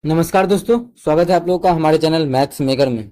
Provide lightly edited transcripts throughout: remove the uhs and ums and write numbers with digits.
नमस्कार दोस्तों, स्वागत है आप लोगों का हमारे चैनल मैथ्स मेकर में।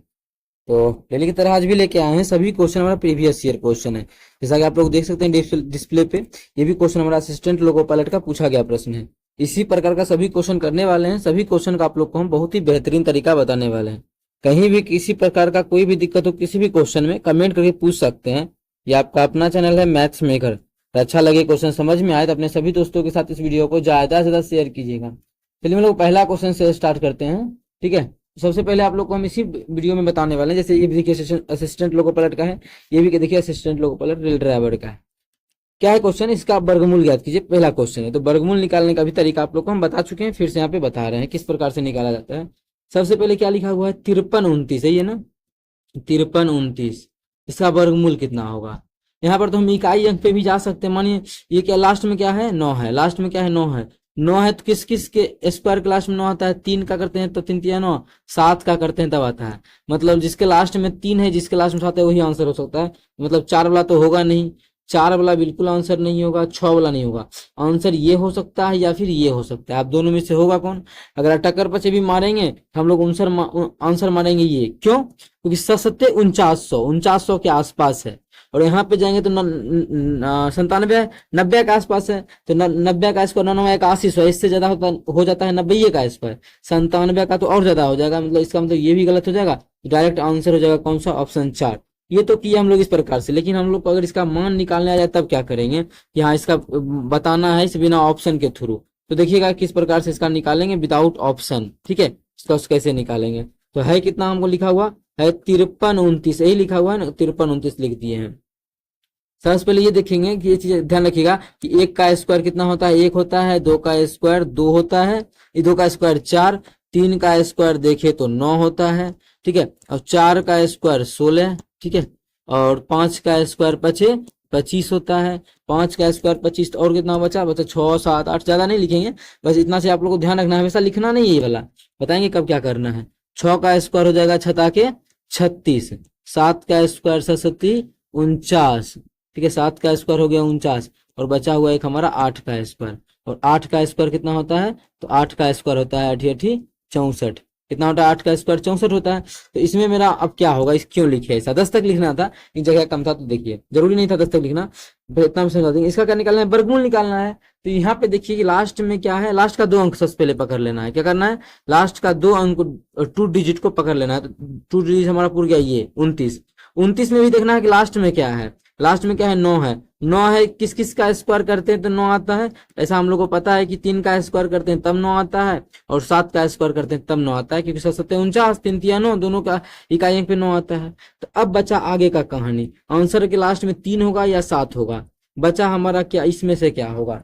तो डेली की तरह आज भी लेके आए हैं सभी क्वेश्चन हमारा प्रीवियस ईयर क्वेश्चन है। जैसा कि आप लोग देख सकते हैं डिस्प्ले पे, ये भी क्वेश्चन हमारा असिस्टेंट लोको पायलट का पूछा गया प्रश्न है। इसी प्रकार का सभी क्वेश्चन करने वाले हैं। सभी क्वेश्चन का आप लोग को हम बहुत ही बेहतरीन तरीका बताने वाले हैं। कहीं भी किसी प्रकार का कोई भी दिक्कत हो किसी भी क्वेश्चन में कमेंट करके पूछ सकते हैं। ये आपका अपना चैनल है मैथ्स मेकर। तो अच्छा लगे, क्वेश्चन समझ में आए तो अपने सभी दोस्तों के साथ इस वीडियो को ज्यादा से ज्यादा शेयर कीजिएगा। चलिए हम लोग पहला क्वेश्चन से स्टार्ट करते हैं। ठीक है, सबसे पहले आप लोग को हम इसी वीडियो में बताने वाले हैं। जैसे ये भी देखिए असिस्टेंट लोको पायलट का है, ये भी देखिए assistant loco pilot rail driver का है। क्या है क्वेश्चन, इसका वर्गमूल ज्ञात कीजिए, पहला क्वेश्चन है। तो वर्गमूल निकालने का भी तरीका आप लोग को हम बता चुके हैं, फिर से यहाँ पे बता रहे हैं किस प्रकार से निकाला जाता है। सबसे पहले क्या लिखा हुआ है, 53 29, सही है ना, 53 29। इसका वर्गमूल कितना होगा। यहाँ पर तो हम इकाई अंक पे भी जा सकते हैं। मानिए ये क्या लास्ट में क्या है, 9 है, लास्ट में क्या है, 9 है। 9 है तो किस किस के स्क्वायर के लास्ट में 9 आता है, 3 का करते हैं तो 3 3 9, 7 का करते हैं तब आता है। मतलब जिसके लास्ट में 3 है, जिसके लास्ट में 7 है, वही आंसर हो सकता है। मतलब 4 वाला तो होगा नहीं, 4 वाला बिल्कुल आंसर नहीं होगा, 6 वाला नहीं होगा। आंसर ये हो सकता है या फिर ये हो सकता है। आप दोनों में से होगा कौन। अगर टक्कर पचे भी मारेंगे तो हम लोग आंसर मारेंगे ये, क्यों, क्योंकि 7 4900 के आसपास है। और यहाँ पे जाएंगे तो 97 90 के आसपास है। तो 90 का स्क्वायर 99 180 इससे ज्यादा हो जाता है 90 का स्क्वायर। 97 का तो और ज्यादा हो जाएगा, मतलब इसका मतलब ये भी गलत हो जाएगा। डायरेक्ट आंसर हो जाएगा कौन सा, ऑप्शन 4। ये तो किया हम लोग इस प्रकार से, लेकिन हम लोग को अगर इसका मान निकालने आ जाए तब क्या करेंगे कि हाँ इसका बताना है इस बिना ऑप्शन के थ्रू। तो देखिएगा किस प्रकार से इसका निकालेंगे विदाउट ऑप्शन। ठीक है, इसका कैसे निकालेंगे। तो है कितना हमको लिखा हुआ है, 53 29, यही लिखा हुआ है ना, 53 29 लिख दिए हैं। सबसे पहले ये देखेंगे कि ये चीज ध्यान रखिएगा कि 1 का स्क्वायर कितना होता है, 1 होता है। 2 का स्क्वायर 2 होता है। 2 का स्क्वायर 4। 3 का स्क्वायर देखे तो 9 होता है। ठीक है, और 4 का स्क्वायर 16। ठीक है, और 5 का स्क्वायर 25 होता है। 5 का स्क्वायर 25, तो और कितना बचा 6 7 8, ज्यादा नहीं लिखेंगे, बस इतना से आप लोग को ध्यान रखना है, हमेशा लिखना नहीं है ये वाला, बताएंगे कब क्या करना है। 6 का स्क्वायर हो जाएगा छता के 36। 7 का स्क्वायर 37 49। ठीक है, 7 का स्क्वायर हो गया 49, और बचा हुआ एक हमारा 8 का स्क्वायर। और 8 का स्क्वायर कितना होता है, तो 8 का स्क्वायर होता है 8 8 64। कितना होता है, 8 का स्क्वायर 64 होता है। तो इसमें मेरा अब क्या होगा, इस क्यों लिखे ऐसा, 10 तक लिखना था, एक जगह कम था तो देखिए जरूरी नहीं था 10 तक लिखना, इतना हम समझा देंगे। इसका क्या निकालना है, वर्गमूल निकालना है। तो यहाँ पे देखिए कि लास्ट में क्या है, लास्ट का 2 अंक सबसे पहले पकड़ लेना है। क्या करना है, लास्ट का 2 अंक 2 डिजिट को पकड़ लेना है। तो 2 डिजिट हमारा पूरा गया ये 29। 29 में भी देखना है कि लास्ट में क्या है, लास्ट में क्या है, 9 है। 9 है, किस किस का स्क्वायर करते हैं तो 9 आता है। ऐसा हम लोग को पता है कि 3 का स्क्वायर करते हैं तब 9 आता है, और 7 का स्क्वायर करते हैं तब 9 आता है, क्योंकि 7 7 49, 3 3 9, दोनों का इकाई अंक पे 9 आता है। तो अब बचा आगे का कहानी, आंसर के लास्ट में 3 होगा या 7 होगा। बचा हमारा क्या, इसमें से क्या होगा।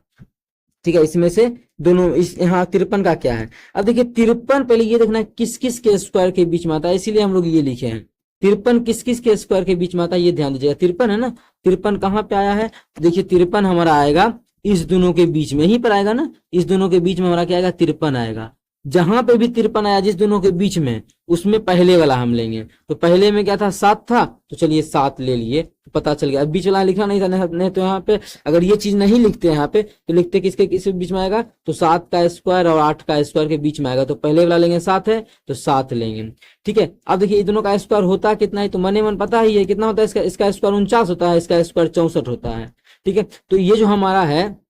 ठीक है, इसमें से दोनों, इस यहाँ 53 का क्या है। अब देखिए 53 पहले ये देखना है किस किस के स्क्वायर के बीच में आता है, इसीलिए हम लोग ये लिखे हैं। 53 किस किस के स्क्वायर के बीच में आता है, ये ध्यान दीजिएगा। 53 है ना, 53 कहाँ पे आया है, देखिए 53 हमारा आएगा इस दोनों के बीच में, यहीं पर आएगा ना, इस दोनों के बीच में हमारा क्या आएगा, 53 आएगा। जहां पे भी 53 आया जिस दोनों के बीच में, उसमें पहले वाला हम लेंगे। तो पहले में क्या था, 7 था, तो चलिए 7 ले लिए, तो पता चल गया। अब बीच वाला लिखना नहीं था, नहीं तो यहाँ पे अगर ये चीज नहीं लिखते यहाँ पे, तो लिखते किसके किस बीच में आएगा, तो 7 का स्क्वायर और 8 का स्क्वायर के बीच में आएगा। तो पहले वाला लेंगे 7 है तो 7 लेंगे। ठीक है, अब देखिए ये दोनों का स्क्वायर होता कितना है, तो मने मन पता ही है कितना होता है, इसका स्क्वायर 49 होता है, इसका स्क्वायर 64 होता है। ठीक है, तो ये जो हमारा है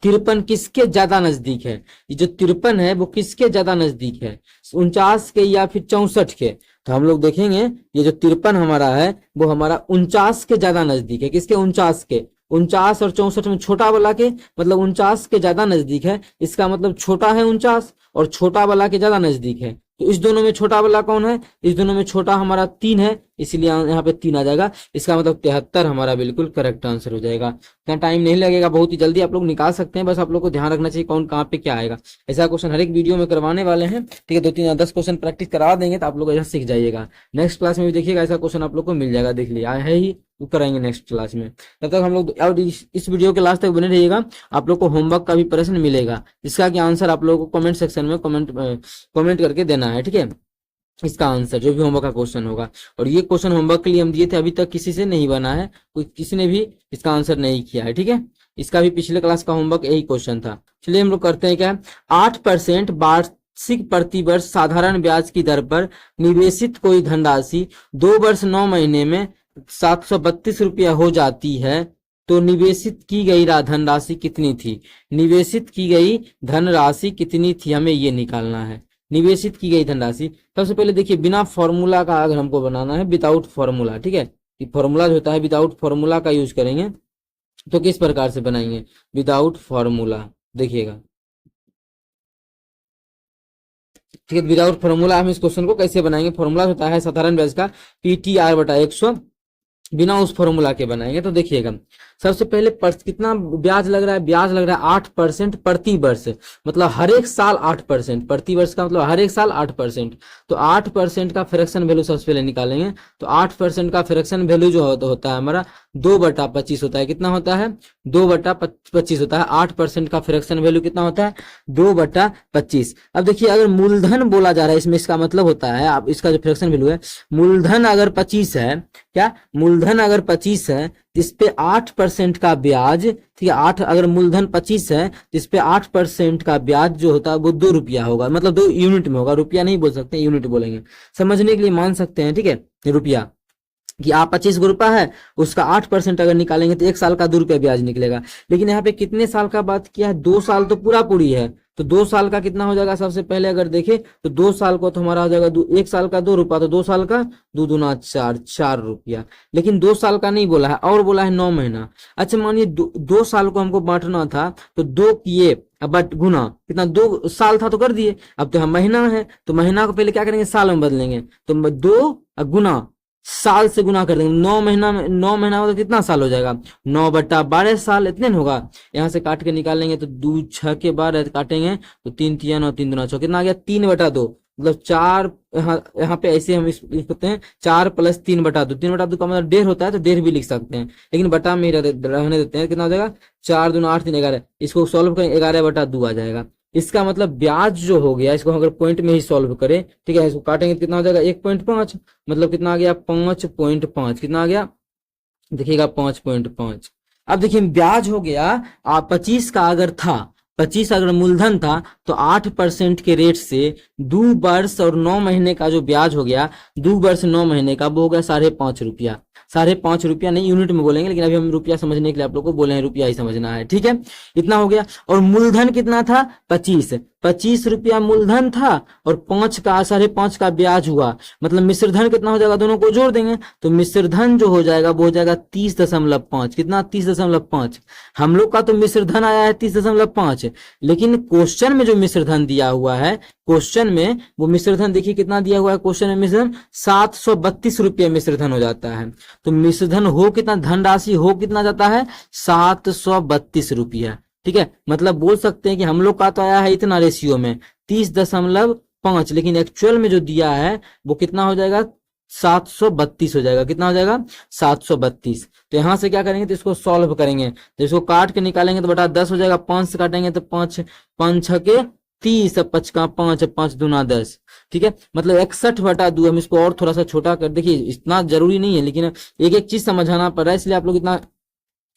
53 किसके ज्यादा नजदीक है, ये जो 53 है वो किसके ज्यादा नजदीक है, 49 के या फिर 64 के। तो हम लोग देखेंगे ये जो 53 हमारा है वो हमारा 49 के ज्यादा नजदीक है। किसके, 49 के। 49 और 64 में छोटा वाला के, मतलब 49 के ज्यादा नजदीक है, इसका मतलब छोटा है 49 और छोटा वाला के ज्यादा नजदीक है। तो इस दोनों में छोटा वाला कौन है, इस दोनों में छोटा हमारा 3 है, इसलिए यहाँ पे 3 आ जाएगा। इसका मतलब 73 हमारा बिल्कुल करेक्ट आंसर हो जाएगा। इतना टाइम नहीं लगेगा, बहुत ही जल्दी आप लोग निकाल सकते हैं, बस आप लोग को ध्यान रखना चाहिए कौन कहाँ पे क्या आएगा। ऐसा क्वेश्चन हर एक वीडियो में करवाने वाले हैं। ठीक है, 2 3 10 क्वेश्चन प्रैक्टिस करवा देंगे तो आप लोग ऐसा सीख जाइएगा। नेक्स्ट क्लास में भी देखिएगा ऐसा क्वेश्चन आप लोग को मिल जाएगा, देख लिया है ही, वो कराएंगे नेक्स्ट क्लास में। तब तक हम लोग और इस वीडियो के लास्ट तक बने रहिएगा, आप लोग को होमवर्क का भी प्रश्न मिलेगा, जिसका कि आंसर आप लोगों को कमेंट सेक्शन में कमेंट करके देना है। ठीक है, इसका आंसर जो भी होमवर्क का क्वेश्चन होगा। और ये क्वेश्चन होमवर्क के लिए हम दिए थे, अभी तक किसी से नहीं बना है, कोई किसी ने भी इसका आंसर नहीं किया है। ठीक है, इसका भी पिछले क्लास का होमवर्क यही क्वेश्चन था। चलिए हम लोग करते हैं क्या, 8% वार्षिक प्रतिवर्ष साधारण ब्याज की दर पर निवेशित कोई धनराशि 2 वर्ष 9 महीने में 732 रुपया हो जाती है तो निवेशित की गई धनराशि कितनी थी। निवेशित की गई धनराशि कितनी थी, हमें ये निकालना है। निवेशित की गई धनराशि, सबसे पहले देखिए बिना फॉर्मूला का अगर हमको बनाना है, विदाउट फॉर्मूला, ठीक है, फॉर्मूला जो होता है विदाउट फॉर्मूला का यूज करेंगे तो किस प्रकार से बनाएंगे, विदाउट फॉर्मूला। देखिएगा, ठीक है, विदाउट फॉर्मूला हम इस क्वेश्चन को कैसे बनाएंगे। फॉर्मूला होता है साधारण ब्याज का PTR बटा 100, बिना उस फॉर्मूला के बनाएंगे तो देखिएगा सबसे पहले कितना ब्याज लग रहा है, ब्याज लग रहा है 8% प्रति वर्ष, मतलब हर एक साल 8%, प्रति वर्ष का मतलब हर एक साल 8%। तो 8% का फ्रैक्शन वैल्यू सबसे पहले निकालेंगे, तो 8% का फ्रैक्शन वैल्यू जो होता है हमारा 2/25 होता है। कितना होता है, 2/25 होता है। 8% का फ्रैक्शन वैल्यू कितना होता है, 2/25। अब देखिए अगर मूलधन बोला जा रहा है इसमें, इसका मतलब होता है, अब इसका जो फ्रैक्शन वैल्यू है, मूलधन अगर 25 है, क्या मूलधन अगर 25 है इस पे 8% का ब्याज, ठीक है, 8 अगर मूलधन 25 है इस पे 8% का ब्याज जो होता है वो 2 रुपया होगा, मतलब 2 यूनिट में होगा, रुपया नहीं बोल सकते, यूनिट बोलेंगे, समझने के लिए मान सकते हैं, ठीक है, रुपया, कि आप 25 रुपया है उसका 8% अगर निकालेंगे तो 1 साल का 2 रुपया ब्याज निकलेगा। लेकिन यहाँ पे कितने साल का बात किया है, 2 साल तो पूरा पूरी है, तो 2 साल का कितना हो जाएगा, सबसे पहले अगर देखें तो 2 साल को तो हमारा हो जाएगा 1 साल का 2 रुपया, तो 2 साल का 2 दूना 4, 4 रुपया। लेकिन 2 साल का नहीं बोला है, और बोला है 9 महीना। अच्छा मानिए 2 साल को हमको बांटना था, तो 2 किए बट गुना कितना, 2 साल था तो कर दिए, अब तो हम महीना है तो महीना को पहले क्या करेंगे, साल में बदलेंगे, तो 2 गुना साल से गुना कर देंगे। 9 महीना में, 9 महीना में तो कितना साल हो जाएगा, 9/12 साल, इतने न होगा। यहाँ से काट के निकालेंगे तो 2 6 के 12 काटेंगे तो 3 3 9 3 दूना 6, कितना आ गया 3/2, मतलब 4। यहाँ पे ऐसे हम लिख सकते हैं 4 + 3/2, 3/2 का मतलब 1.5 होता है तो 1.5 भी लिख सकते हैं, लेकिन बटा में रहने देते हैं। कितना हो जाएगा, 4 दूना 8 3 11, इसको सॉल्व करें 11/2 आ जाएगा। इसका मतलब ब्याज जो हो गया, इसको अगर पॉइंट में ही सॉल्व करें, ठीक है, इसको काटेंगे कितना हो जाएगा 1.5, मतलब कितना आ गया 5.5, कितना आ गया देखिएगा 5.5। अब देखिए ब्याज हो गया 25 का अगर था, 25 अगर मूलधन था तो 8% के रेट से 2 वर्ष और 9 महीने का जो ब्याज हो गया, 2 वर्ष 9 महीने का वो हो गया 5.5 रुपया। 5.5 रुपया नहीं, यूनिट में बोलेंगे, लेकिन अभी हम रुपया समझने के लिए आप लोग को बोले हैं, रुपया ही समझना है, ठीक है, इतना हो गया। और मूलधन कितना था, 25 रुपया मूलधन था और 5 का 5.5 का ब्याज हुआ, मतलब मिश्र धन कितना हो जाएगा, दोनों को जोड़ देंगे तो मिश्र धन जो हो जाएगा वो हो जाएगा 30.5। कितना, 30.5। हम लोग का तो मिश्र धन आया है 30.5, लेकिन क्वेश्चन में जो मिश्र धन दिया हुआ है, क्वेश्चन में वो मिश्र धन देखिए कितना दिया हुआ है, क्वेश्चन में मिश्र धन 732 रुपये मिश्र धन हो जाता है। तो मिश्र धन हो कितना, धनराशि हो कितना जाता है 732 रुपया, ठीक है, मतलब बोल सकते हैं कि हम लोग का तो आया है इतना रेशियो में 30.5, लेकिन एक्चुअल में जो दिया है वो कितना हो जाएगा 732 हो जाएगा। कितना हो जाएगा 732। तो यहां से क्या करेंगे, तो इसको सॉल्व करेंगे, तो इसको काट के निकालेंगे तो बटा 10 हो जाएगा, 5 से काटेंगे तो 5 5 6 के 30, 5 का 5, 5 दूना 10, ठीक है, मतलब 61/2। हम इसको और थोड़ा सा छोटा कर, देखिए इतना जरूरी नहीं है, लेकिन एक एक चीज समझाना पड़ रहा है, इसलिए आप लोग इतना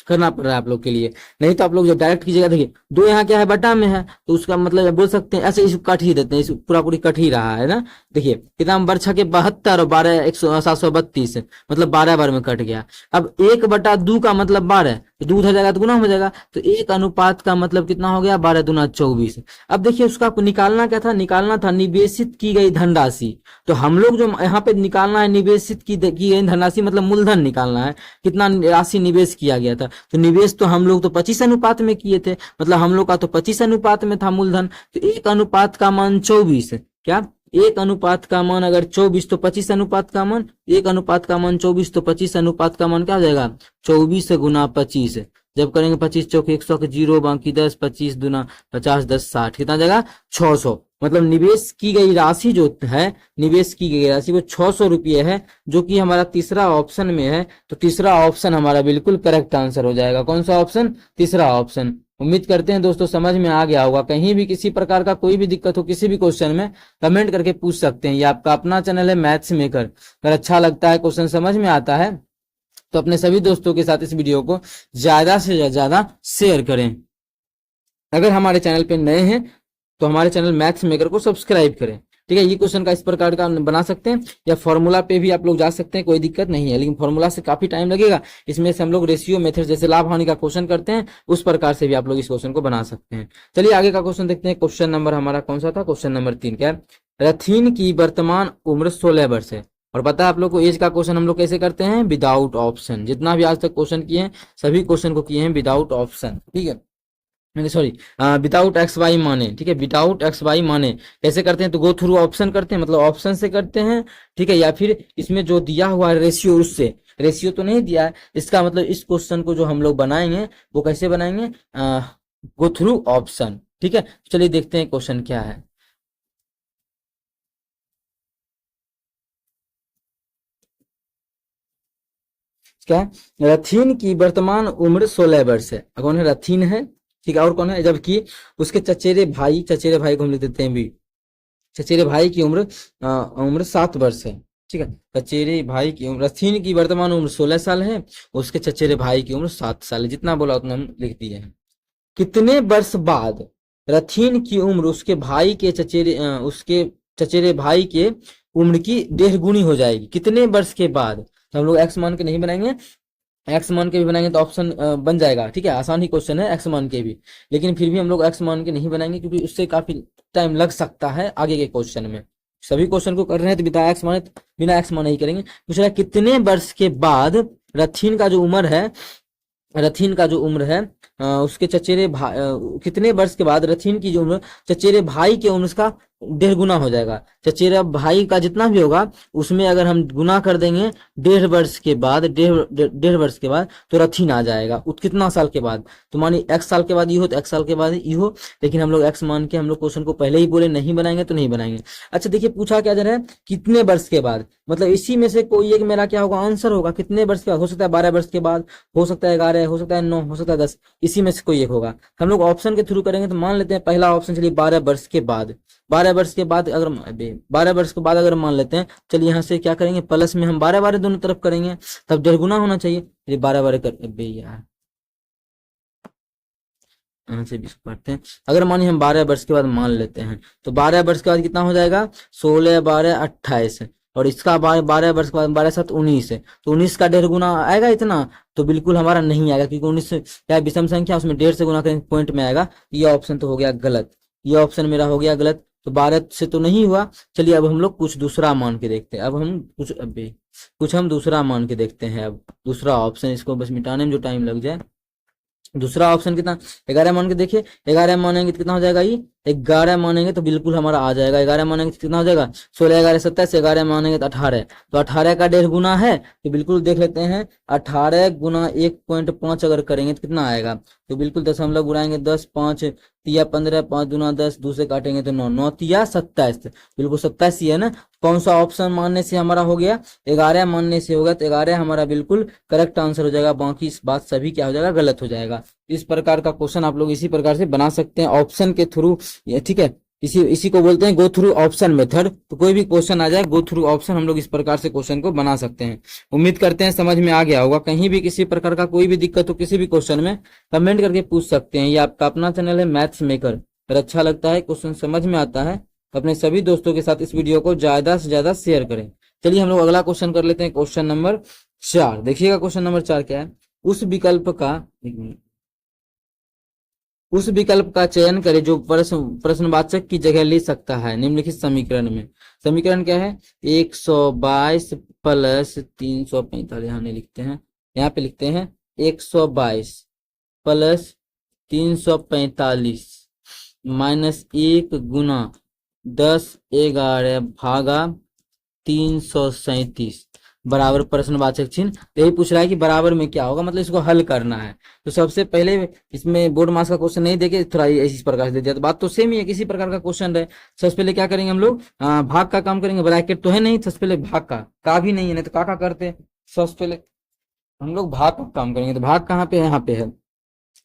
करना पड़ रहा है आप लोग के लिए, नहीं तो आप लोग जो डायरेक्ट कीजिएगा, देखिए 2 यहाँ क्या है बटा में है, तो उसका मतलब बोल सकते हैं ऐसे, इसको कट ही देते हैं, इस पूरा पूरी कट ही रहा है ना। देखिए कितना, 6 के 72 और 12 732, मतलब 12 बार में कट गया। अब 1/2 का मतलब 12, तो 2 उधर जाएगा तो गुना हो जाएगा, तो 1 अनुपात का मतलब कितना हो गया 12 दूना 24। अब देखिए उसका निकालना क्या था, निकालना था निवेशित की गई धनराशि। तो हम लोग जो यहाँ पे निकालना है निवेशित की गई धनराशि, मतलब मूलधन निकालना है, कितना राशि निवेश किया गया था। तो निवेश तो हम लोग तो 25 अनुपात में किए थे, मतलब हम लोग का तो 25 अनुपात में था मूलधन, तो 1 अनुपात का मान 24, क्या 1 अनुपात का मान अगर 24 तो 25 अनुपात का मान, 1 अनुपात का मान 24 तो 25 अनुपात का मान क्या हो जाएगा 24 गुना 25। जब करेंगे 25 चौक 100 के 0, बाकी 10, 25 दूना 50, 10 60, कितना आ जाएगा 600। मतलब निवेश की गई राशि जो है, निवेश की गई राशि वो 600 रुपये है, जो कि हमारा तीसरा ऑप्शन में है। तो तीसरा ऑप्शन हमारा बिल्कुल करेक्ट आंसर हो जाएगा। कौन सा ऑप्शन, तीसरा ऑप्शन। उम्मीद करते हैं दोस्तों समझ में आ गया होगा। कहीं भी किसी प्रकार का कोई भी दिक्कत हो किसी भी क्वेश्चन में, कमेंट करके पूछ सकते हैं। ये आपका अपना चैनल है मैथ्स मेकर। अगर अच्छा लगता है, क्वेश्चन समझ में आता है, तो अपने सभी दोस्तों के साथ इस वीडियो को ज्यादा से ज्यादा शेयर करें। अगर हमारे चैनल पे नए हैं तो हमारे चैनल मैथ्स मेकर को सब्सक्राइब करें। ठीक है, ये क्वेश्चन का इस प्रकार का बना सकते हैं, या फॉर्मूला पे भी आप लोग जा सकते हैं, कोई दिक्कत नहीं है, लेकिन फॉर्मूला से काफी टाइम लगेगा। इसमें से हम लोग रेशियो मेथड जैसे लाभ हानि का क्वेश्चन करते हैं, उस प्रकार से भी आप लोग इस क्वेश्चन को बना सकते हैं। चलिए आगे का क्वेश्चन देखते हैं। क्वेश्चन नंबर हमारा कौन सा था? क्वेश्चन नंबर 3 क्या है? रथीन की वर्तमान उम्र 16 वर्ष है। और पता है आप लोग को एज का क्वेश्चन हम लोग कैसे करते हैं? Without option. जितना भी आज तक क्वेश्चन किए हैं सभी क्वेश्चन को किए हैं विदाउट ऑप्शन। ठीक है, सॉरी, विदाउट एक्स वाई माने। ठीक है, विदाउट एक्स वाई माने कैसे करते हैं? तो गो थ्रू ऑप्शन करते हैं, मतलब ऑप्शन से करते हैं। ठीक है, या फिर इसमें जो दिया हुआ है रेशियो, उससे। रेशियो तो नहीं दिया है, इसका मतलब इस क्वेश्चन को जो हम लोग बनाएंगे वो कैसे बनाएंगे? Go through option. ठीक है, चलिए देखते हैं क्वेश्चन क्या है। क्या है? रथीन की वर्तमान उम्र 16 वर्ष है। कौन है? रथीन है। ठीक है, और कौन है? जबकि उसके चचेरे भाई को हम लिख देते हैं भी। चचेरे भाई की उम्र 7 वर्ष है। ठीक है, चचेरे भाई की उम्र, रथीन की वर्तमान उम्र 16 साल है, उसके चचेरे भाई की उम्र 7 साल है। जितना बोला उतना हम लिख दिए हैं। कितने वर्ष बाद रथीन की उम्र उसके चचेरे भाई के उम्र की 1.5 गुनी हो जाएगी? कितने वर्ष के बाद? तो हम लोग एक्स मान के नहीं बनाएंगे, एक्स मान के भी बनाएंगे तो ऑप्शन बन जाएगा। ठीक है, आसान ही क्वेश्चन है एक्स मान के भी, लेकिन फिर भी हम लोग एक्स मान के नहीं बनाएंगे क्योंकि उससे काफी टाइम लग सकता है आगे के क्वेश्चन में। सभी क्वेश्चन को कर रहे हैं तो बिना एक्स माने ही करेंगे। पूछ रहा है कितने वर्ष के बाद रथीन का जो उम्र है, उसके चचेरे भाई, कितने वर्ष के बाद रथीन की जो उम्र चचेरे भाई के उम्र का 1.5 गुना हो जाएगा? चचेरा भाई का जितना भी होगा उसमें अगर हम गुना कर देंगे 1.5 वर्ष के बाद, 1.5 वर्ष के बाद, तो रथीन आ जाएगा। कितना साल के बाद? तो मानिए एक्स साल के बाद ये हो तो एक्स साल के बाद ये हो, लेकिन हम लोग एक्स मान के हम लोग क्वेश्चन को पहले ही बोले नहीं बनाएंगे तो नहीं बनाएंगे। अच्छा देखिए, पूछा क्या जा रहा है? कितने वर्ष के बाद, मतलब इसी में से कोई एक मेरा क्या होगा? आंसर होगा। कितने वर्ष के बाद? हो सकता है 12 वर्ष के बाद, हो सकता है 11, हो सकता है 9, हो सकता है 10, इसी में से कोई एक होगा। हम लोग ऑप्शन के थ्रू करेंगे तो मान लेते हैं पहला ऑप्शन, चलिए 12 वर्ष के बाद। 12 वर्ष के बाद अगर 12 वर्ष के बाद अगर मान लेते हैं, चलिए यहाँ से क्या करेंगे? प्लस में हम 12 12 दोनों तरफ करेंगे, तब 1.5 गुना होना चाहिए। चलिए 12 12 कर, यार यहाँ से 20 पढ़ते हैं। अगर मानिए हम 12 वर्ष के बाद मान लेते हैं, तो 12 वर्ष के बाद कितना हो जाएगा? 16 12 28, और इसका 12 वर्ष के बाद 12 7 19 है, तो 19 का 1.5 गुना आएगा इतना? तो बिल्कुल हमारा नहीं आएगा, क्योंकि 19 क्या विषम संख्या, उसमें 1.5 से गुना करेंगे पॉइंट में आएगा। ये ऑप्शन तो हो गया गलत, ये ऑप्शन मेरा हो गया गलत। तो 12 से तो नहीं हुआ। चलिए अब हम लोग कुछ दूसरा मान के देखते हैं। अब हम कुछ हम दूसरा मान के देखते हैं। अब दूसरा ऑप्शन, इसको बस मिटाने में जो टाइम लग जाए। दूसरा ऑप्शन कितना? 11 मान के देखिए। 11 मानेंगे तो कितना हो जाएगा? ये 11 मानेंगे तो बिल्कुल हमारा आ जाएगा। 11 मानेंगे तो कितना हो जाएगा? 16 11 27, 11 मानेंगे तो 18, तो 18 का 1.5 गुना है, तो बिल्कुल देख लेते हैं। 18 गुना 1.5 अगर करेंगे तो कितना आएगा? तो बिल्कुल दशमलव उड़ाएंगे, 10 5 तिया 15, 5 दूना 10, 2 से काटेंगे तो 9, 9 तिया 27, बिल्कुल 27 ही है ना। कौन सा ऑप्शन मानने से हमारा हो गया? 11 मानने से होगा, तो 11 हमारा बिल्कुल करेक्ट आंसर हो जाएगा। बाकी इस बात सभी क्या हो जाएगा? गलत हो जाएगा। इस प्रकार का क्वेश्चन आप लोग इसी प्रकार से बना सकते हैं ऑप्शन के थ्रू। ठीक है, इसी को बोलते हैं गो थ्रू ऑप्शन मेथड। तो कोई भी क्वेश्चन आ जाए, गो थ्रू ऑप्शन, हम लोग इस प्रकार से क्वेश्चन को बना सकते हैं। उम्मीद करते हैं समझ में आ गया होगा। कहीं भी किसी प्रकार का कोई भी दिक्कत हो किसी भी क्वेश्चन में, कमेंट करके पूछ सकते हैं। ये आपका अपना चैनल है मैथ्स मेकर। अगर अच्छा लगता है, क्वेश्चन समझ में आता है, तो अपने सभी दोस्तों के साथ इस वीडियो को ज्यादा से ज्यादा शेयर करें। चलिए हम लोग अगला क्वेश्चन कर लेते हैं। क्वेश्चन नंबर 4 देखिएगा। क्वेश्चन नंबर 4 क्या है? उस विकल्प का चयन करें जो प्रश्नवाचक की जगह ले सकता है निम्नलिखित समीकरण में। समीकरण क्या है? 122 प्लस 345, यहाँ नहीं लिखते हैं, यहाँ पे लिखते हैं 122 प्लस 345 माइनस 1 गुना 10 11 भागा 337 बराबर प्रश्नवाचक चिन्ह। तो यही पूछ रहा है कि बराबर में क्या होगा, मतलब इसको हल करना है। तो सबसे पहले इसमें बोर्ड मास का क्वेश्चन नहीं देके थोड़ा इसी प्रकार से दे दिया, तो बात तो सेम ही है, किसी प्रकार का क्वेश्चन रहे। सबसे पहले क्या करेंगे हम लोग? भाग का काम करेंगे। ब्रैकेट तो है नहीं, सबसे पहले भाग का भी नहीं है, नहीं तो का करते। सबसे पहले हम लोग भाग का काम करेंगे। तो भाग कहाँ पे है? यहाँ पे है,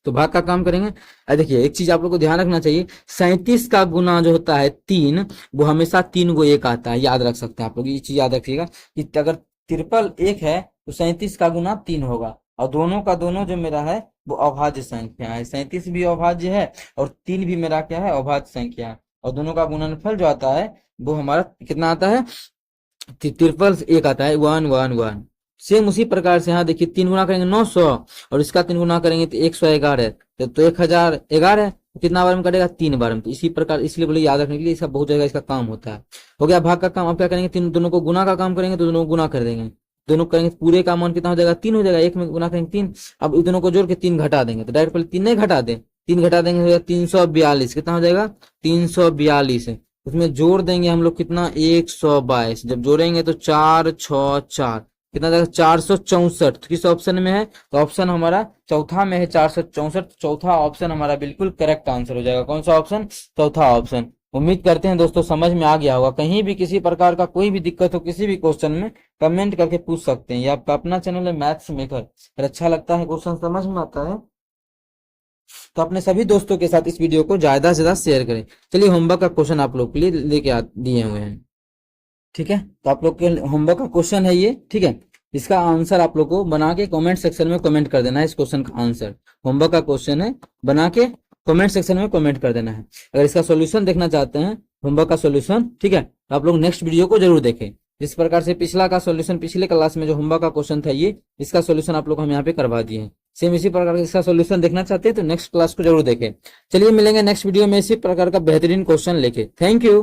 तो भाग का काम करेंगे। देखिए एक चीज आप लोग को ध्यान रखना चाहिए, 37 का गुना जो होता है 3, वो हमेशा 3 को 1 आता है, याद रख सकते हैं आप लोग। ये चीज याद रखिएगा कि अगर 1 है तो 37 का गुना 3 होगा, और दोनों का दोनों जो मेरा है वो अभाज्य संख्या है। 37 भी अभाज्य है और 3 भी मेरा क्या है, अभाज्य संख्या है। और दोनों का गुणनफल जो आता है वो हमारा कितना आता है, 1 आता है, 111। सेम उसी प्रकार से यहाँ देखिए 3 गुना करेंगे 900 और इसका 3 गुना करेंगे तो 111, तो 1011 तो कितना बार में कटेगा, 3 बार में। तो इसी प्रकार, इसलिए बोले याद रखने के लिए, इसका बहुत जगह इसका काम होता है। हो गया भाग का काम। अब क्या करेंगे, तीन दोनों को गुना का काम करेंगे तो दोनों को गुना कर देंगे। दोनों करेंगे तो पूरे का मान कितना हो जाएगा, 3 हो जाएगा। एक में गुना करेंगे 3। अब इन दोनों को जोड़ के 3 घटा देंगे, तो डायरेक्ट पहले 3 नहीं घटा दे, 3 घटा देंगे हो जाएगा 342। कितना हो जाएगा, 342। उसमें जोड़ देंगे हम लोग कितना, 122। जब जोड़ेंगे तो 4 6 4 कितना जाएगा, 464। तो किस ऑप्शन में है, तो ऑप्शन हमारा चौथा में है, 464। चौथा ऑप्शन हमारा बिल्कुल करेक्ट आंसर हो जाएगा। कौन सा ऑप्शन, चौथा ऑप्शन। उम्मीद करते हैं दोस्तों समझ में आ गया होगा। कहीं भी किसी प्रकार का कोई भी दिक्कत हो किसी भी क्वेश्चन में, कमेंट करके पूछ सकते हैं। ये आपका अपना चैनल है मैथ्स मेकर। अगर अच्छा लगता है, क्वेश्चन समझ में आता है, तो अपने सभी दोस्तों के साथ इस वीडियो को ज्यादा से ज्यादा शेयर करें। चलिए होमवर्क का क्वेश्चन आप लोग के लिए लेके दिए हुए हैं, ठीक है। तो आप लोग के होमवर्क का क्वेश्चन है ये, ठीक है। इसका आंसर आप लोग को बना के कमेंट सेक्शन में कमेंट कर देना है। इस क्वेश्चन का आंसर होमवर्क का क्वेश्चन है, बना के कमेंट सेक्शन में कमेंट कर देना है। अगर इसका सॉल्यूशन देखना चाहते हैं, होमवर्क का सॉल्यूशन, ठीक है, तो आप लोग नेक्स्ट वीडियो को जरूर देखें। जिस प्रकार से पिछला का सॉल्यूशन, पिछले क्लास में जो होमवर्क का क्वेश्चन था ये, इसका सॉल्यूशन आप लोग हम यहाँ पे करवा दिए हैं। सेम इसी प्रकार का इसका सॉल्यूशन देखना चाहते हैं तो नेक्स्ट क्लास को जरूर देखें। चलिए मिलेंगे नेक्स्ट वीडियो में इसी प्रकार का बेहतरीन क्वेश्चन लेके। Thank you.